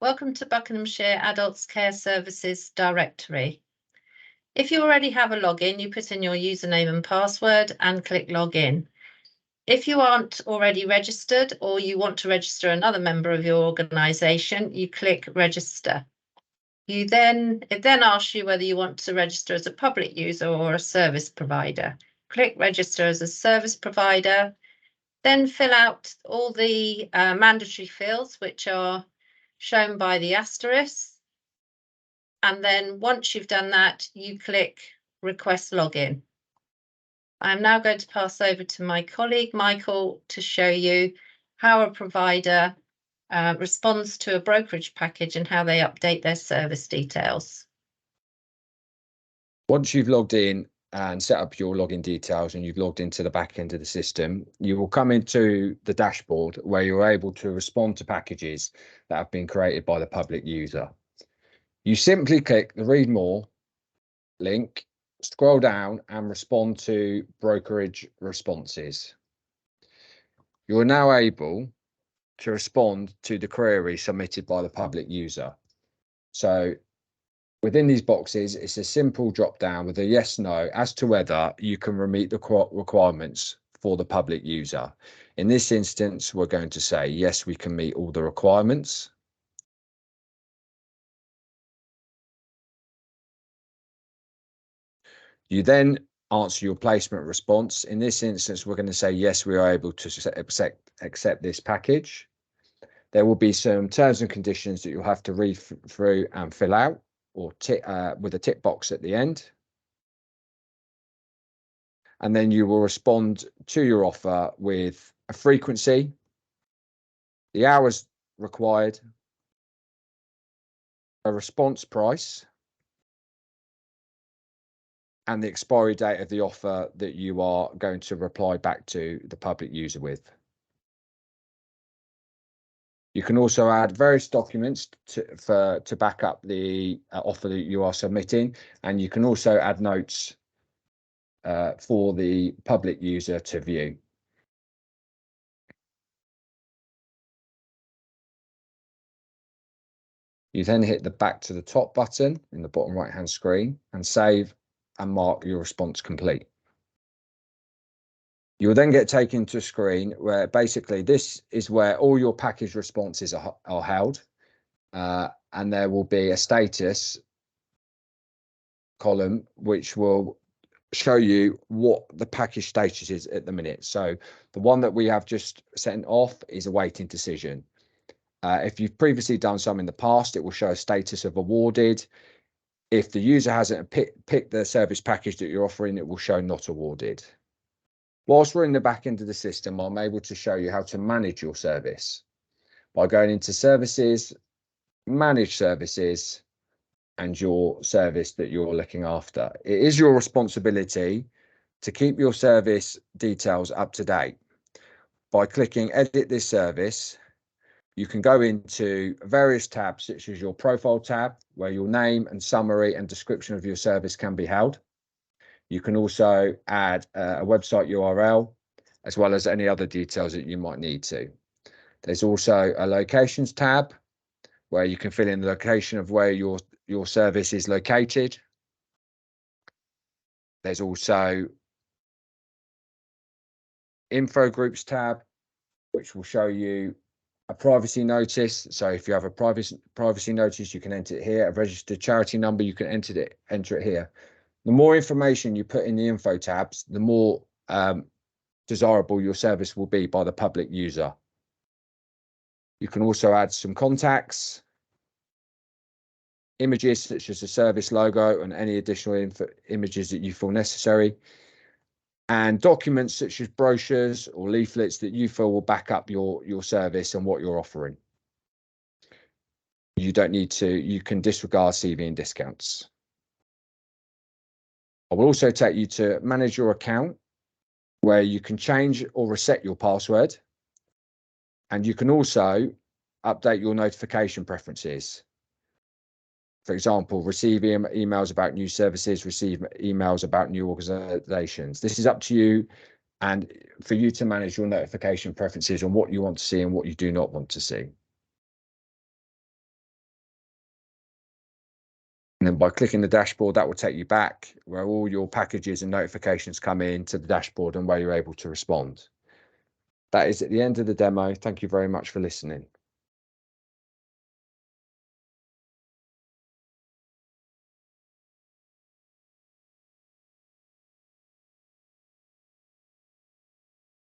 Welcome to Buckinghamshire Adults Care Services Directory. If you already have a login, you put in your username and password and click Login. If you aren't already registered or you want to register another member of your organisation, you click Register. It then asks you whether you want to register as a public user or a service provider. Click Register as a service provider, then fill out all the mandatory fields, which are shown by the asterisk. And then once you've done that, you click Request Login. I'm now going to pass over to my colleague, Michael, to show you how a provider responds to a brokerage package and how they update their service details. Once you've logged in and set up your login details and you've logged into the back end of the system, you will come into the dashboard where you're able to respond to packages that have been created by the public user. You simply click the Read More link, scroll down and respond to brokerage responses. You're now able to respond to the query submitted by the public user. So within these boxes, it's a simple drop down with a yes, no as to whether you can meet the requirements for the public user. In this instance, we're going to say, yes, we can meet all the requirements. You then answer your placement response. In this instance, we're going to say, yes, we are able to accept this package. There will be some terms and conditions that you'll have to read through and fill out, or with a tick box at the end. And then you will respond to your offer with a frequency, the hours required, a response price, and the expiry date of the offer that you are going to reply back to the public user with. You can also add various documents to back up the offer that you are submitting, and you can also add notes for the public user to view. You then hit the back to the top button in the bottom right hand screen and save and mark your response complete. You will then get taken to a screen where basically this is where all your package responses are held, and there will be a status column which will show you what the package status is at the minute. So the one that we have just sent off is awaiting decision. If you've previously done some in the past, it will show a status of awarded. If the user hasn't picked the service package that you're offering, it will show not awarded. Whilst we're in the back end of the system, I'm able to show you how to manage your service by going into services, manage services, and your service that you're looking after. It is your responsibility to keep your service details up to date. By clicking Edit this service, you can go into various tabs, such as your profile tab, where your name and summary and description of your service can be held. You can also add a website URL, as well as any other details that you might need to. There's also a locations tab, where you can fill in the location of where your service is located. There's also info groups tab, which will show you a privacy notice. So if you have a privacy notice, you can enter it here. A registered charity number, you can enter it here. The more information you put in the info tabs, the more desirable your service will be by the public user. You can also add some contacts, images such as the service logo and any additional images that you feel necessary, and documents such as brochures or leaflets that you feel will back up your service and what you're offering. You don't need to, you can disregard CV and discounts. I will also take you to manage your account, where you can change or reset your password, and you can also update your notification preferences. For example, receive emails about new services, receive emails about new organizations. This is up to you and for you to manage your notification preferences on what you want to see and what you do not want to see. And then by clicking the dashboard, that will take you back where all your packages and notifications come in to the dashboard and where you're able to respond. That is at the end of the demo. Thank you very much for listening.